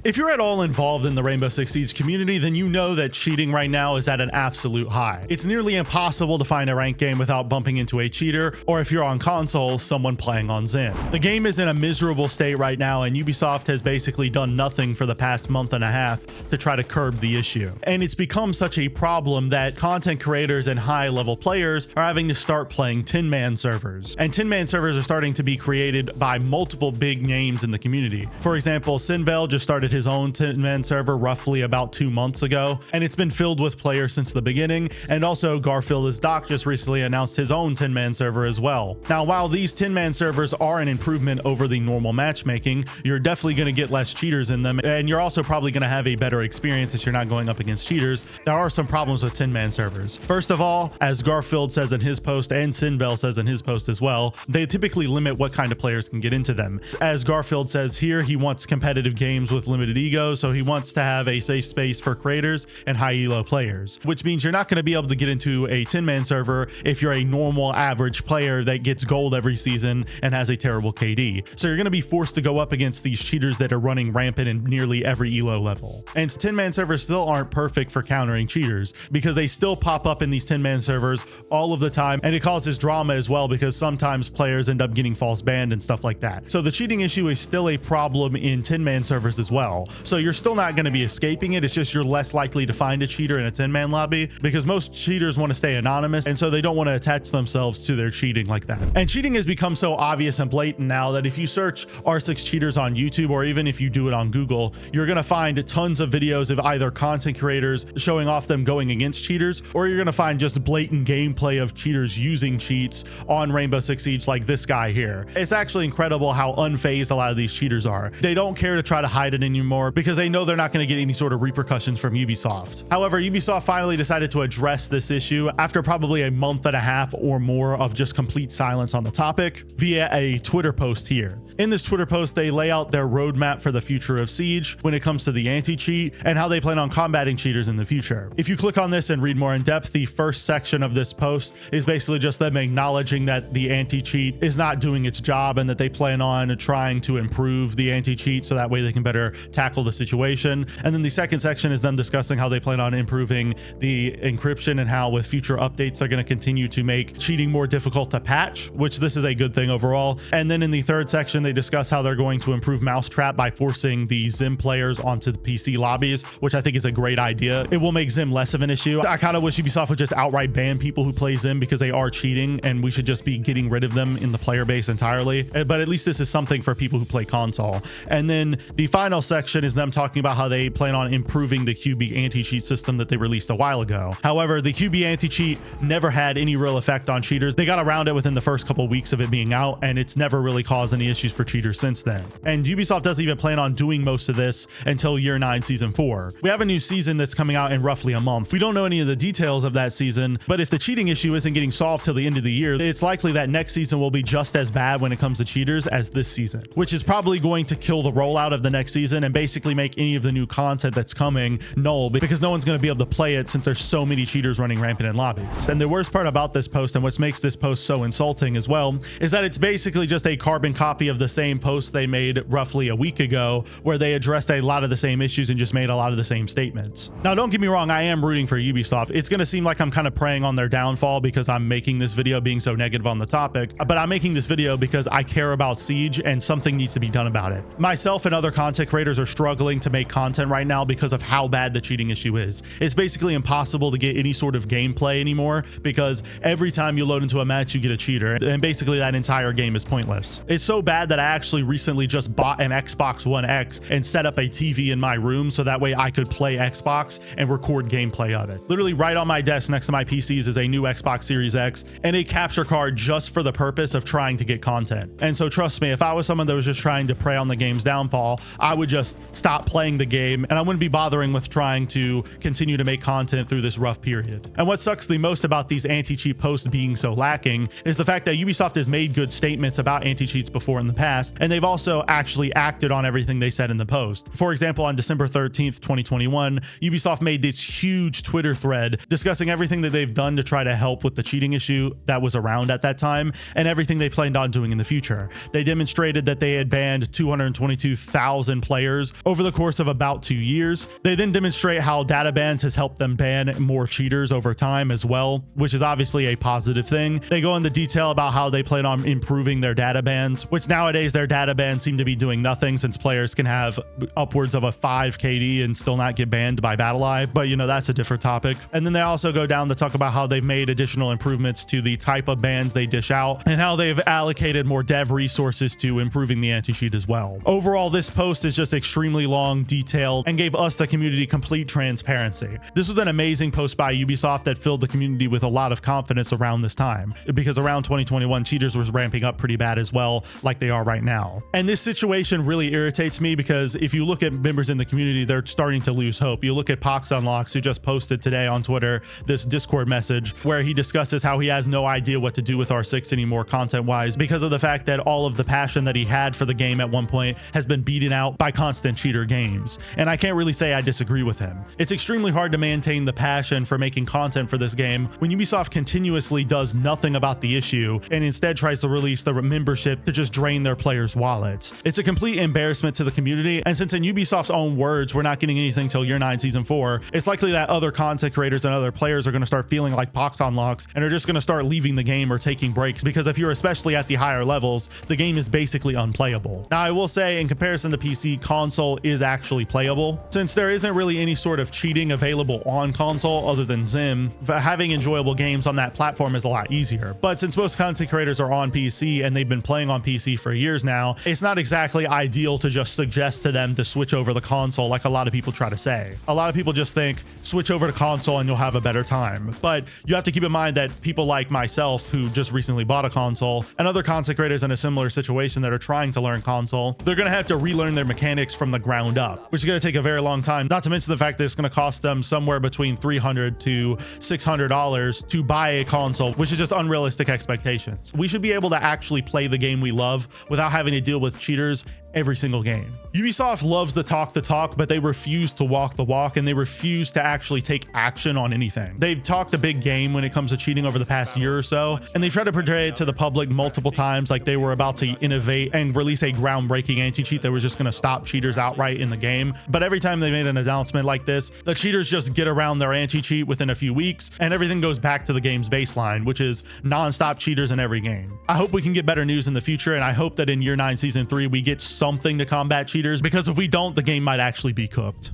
If you're at all involved in the Rainbow Six Siege community, then you know that cheating right now is at an absolute high. It's nearly impossible to find a ranked game without bumping into a cheater, or if you're on console, someone playing on Zen. The game is in a miserable state right now, and Ubisoft has basically done nothing for the past month and a half to try to curb the issue. And it's become such a problem that content creators and high-level players are having to start playing Tenman servers. And Tenman servers are starting to be created by multiple big names in the community. For example, Sinvel just started his own Tenman server roughly about 2 months ago, and it's been filled with players since the beginning. And also Garfield is Doc just recently announced his own 10-man server as well. Now, while these 10-man servers are an improvement over the normal matchmaking, you're definitely going to get less cheaters in them, and you're also probably going to have a better experience if you're not going up against cheaters. There are some problems with 10-man servers. First of all, as Garfield says in his post and Sinvel says in his post as well, they typically limit what kind of players can get into them. As Garfield says here, he wants competitive games with limited ego, so he wants to have a safe space for creators and high elo players, which means you're not going to be able to get into a 10-man server if you're a normal average player that gets gold every season and has a terrible KD. So you're going to be forced to go up against these cheaters that are running rampant in nearly every elo level. And 10-man servers still aren't perfect for countering cheaters because they still pop up in these 10-man servers all of the time, and it causes drama as well because sometimes players end up getting false banned and stuff like that. So the cheating issue is still a problem in 10-man servers as well. So you're still not going to be escaping it. It's just you're less likely to find a cheater in a 10-man lobby because most cheaters want to stay anonymous, and so they don't want to attach themselves to their cheating like that. And cheating has become so obvious and blatant now that if you search R6 cheaters on YouTube, or even if you do it on Google, you're going to find tons of videos of either content creators showing off them going against cheaters, or you're going to find just blatant gameplay of cheaters using cheats on Rainbow Six Siege like this guy here. It's actually incredible how unfazed a lot of these cheaters are. They don't care to try to hide it anymore because they know they're not going to get any sort of repercussions from Ubisoft. However, Ubisoft finally decided to address this issue after probably a month and a half or more of just complete silence on the topic via a Twitter post here. In this Twitter post, they lay out their roadmap for the future of Siege when it comes to the anti-cheat and how they plan on combating cheaters in the future. If you click on this and read more in depth, the first section of this post is basically just them acknowledging that the anti-cheat is not doing its job and that they plan on trying to improve the anti-cheat so that way they can better tackle the situation. And then the second section is them discussing how they plan on improving the encryption and how with future updates they're going to continue to make cheating more difficult to patch, which this is a good thing overall. And then in the third section, they discuss how they're going to improve Mousetrap by forcing the Zim players onto the PC lobbies, which I think is a great idea. It will make Zim less of an issue. I kind of wish Ubisoft would just outright ban people who play Zim because they are cheating, and we should just be getting rid of them in the player base entirely. But at least this is something for people who play console. And then the final section is them talking about how they plan on improving the QB anti-cheat system that they released a while ago. However, the QB anti-cheat never had any real effect on cheaters. They got around it within the first couple of weeks of it being out, and it's never really caused any issues for cheaters since then. And Ubisoft doesn't even plan on doing most of this until Year 9 Season 4. We have a new season that's coming out in roughly a month. We don't know any of the details of that season, but if the cheating issue isn't getting solved till the end of the year, it's likely that next season will be just as bad when it comes to cheaters as this season, which is probably going to kill the rollout of the next season and basically make any of the new content that's coming null because no one's going to be able to play it since there's so many cheaters running rampant in lobbies. And the worst part about this post, and what makes this post so insulting as well, is that it's basically just a carbon copy of the same post they made roughly a week ago, where they addressed a lot of the same issues and just made a lot of the same statements. Now, don't get me wrong, I am rooting for Ubisoft. It's going to seem like I'm kind of preying on their downfall because I'm making this video being so negative on the topic, but I'm making this video because I care about Siege and something needs to be done about it. Myself and other content creators are struggling to make content right now because of how bad the cheating issue is. It's basically impossible to get any sort of gameplay anymore because every time you load into a match, you get a cheater, and basically that entire game is pointless. It's so bad that I actually recently just bought an Xbox One X and set up a TV in my room so that way I could play Xbox and record gameplay of it. Literally right on my desk next to my PCs is a new Xbox Series X and a capture card just for the purpose of trying to get content. And so trust me, if I was someone that was just trying to prey on the game's downfall, I would just stop playing the game and I wouldn't be bothering with trying to continue to make content through this rough period. And what sucks the most about these anti-cheat posts being so lacking is the fact that Ubisoft has made good statements about anti-cheats before in the past, and they've also actually acted on everything they said in the post. For example, on December 13th, 2021, Ubisoft made this huge Twitter thread discussing everything that they've done to try to help with the cheating issue that was around at that time and everything they planned on doing in the future. They demonstrated that they had banned 222,000 players servers over the course of about 2 years. They then demonstrate how data bans has helped them ban more cheaters over time as well, which is obviously a positive thing. They go into detail about how they plan on improving their data bans, which nowadays their data bans seem to be doing nothing, since players can have upwards of a 5 KD and still not get banned by BattlEye. But you know, that's a different topic. And then they also go down to talk about how they've made additional improvements to the type of bans they dish out and how they've allocated more dev resources to improving the anti-cheat as well. Overall, this post is just extremely long, detailed, and gave us, the community, complete transparency. This was an amazing post by Ubisoft that filled the community with a lot of confidence around this time, because around 2021, cheaters was ramping up pretty bad as well, like they are right now. And this situation really irritates me, because if you look at members in the community, they're starting to lose hope. You look at Pox Unlocks, who just posted today on Twitter this Discord message where he discusses how he has no idea what to do with R6 anymore content-wise, because of the fact that all of the passion that he had for the game at one point has been beaten out by constant cheater games. And I can't really say I disagree with him. It's extremely hard to maintain the passion for making content for this game when Ubisoft continuously does nothing about the issue and instead tries to release the membership to just drain their players' wallets. It's a complete embarrassment to the community, and since in Ubisoft's own words, we're not getting anything till Year 9 Season 4, it's likely that other content creators and other players are going to start feeling like Pox Unlocks and are just going to start leaving the game or taking breaks, because if you're especially at the higher levels, the game is basically unplayable. Now, I will say, in comparison to PC, console is actually playable. Since there isn't really any sort of cheating available on console other than Zim, having enjoyable games on that platform is a lot easier. But since most content creators are on PC and they've been playing on PC for years now, it's not exactly ideal to just suggest to them to switch over the console like a lot of people try to say. A lot of people just think, switch over to console and you'll have a better time. But you have to keep in mind that people like myself, who just recently bought a console, and other content creators in a similar situation that are trying to learn console, they're going to have to relearn their mechanics from the ground up, which is going to take a very long time, not to mention the fact that it's going to cost them somewhere between $300 to $600 to buy a console, which is just unrealistic expectations. We should be able to actually play the game we love without having to deal with cheaters every single game. Ubisoft loves to talk the talk, but they refuse to walk the walk, and they refuse to actually take action on anything. They've talked a big game when it comes to cheating over the past year or so, and they tried to portray it to the public multiple times like they were about to innovate and release a groundbreaking anti-cheat that was just going to stop cheaters outright in the game. But every time they made an announcement like this, the cheaters just get around their anti-cheat within a few weeks, and everything goes back to the game's baseline, which is non-stop cheaters in every game. I hope we can get better news in the future, and I hope that in Year 9 Season 3 we get something to combat cheaters, because if we don't, the game might actually be cooked.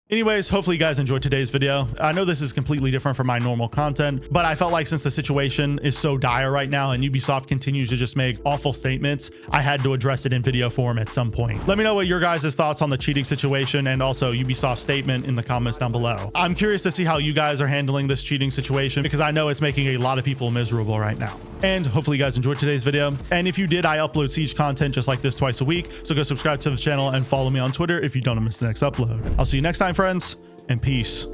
Anyways, hopefully you guys enjoyed today's video. I know this is completely different from my normal content, but I felt like since the situation is so dire right now and Ubisoft continues to just make awful statements, I had to address it in video form at some point. Let me know what your guys' thoughts on the cheating situation and also Ubisoft's statement in the comments down below. I'm curious to see how you guys are handling this cheating situation, because I know it's making a lot of people miserable right now. And hopefully you guys enjoyed today's video. And if you did, I upload Siege content just like this twice a week. So go subscribe to the channel and follow me on Twitter if you don't want to miss the next upload. I'll see you next time, friends, and peace.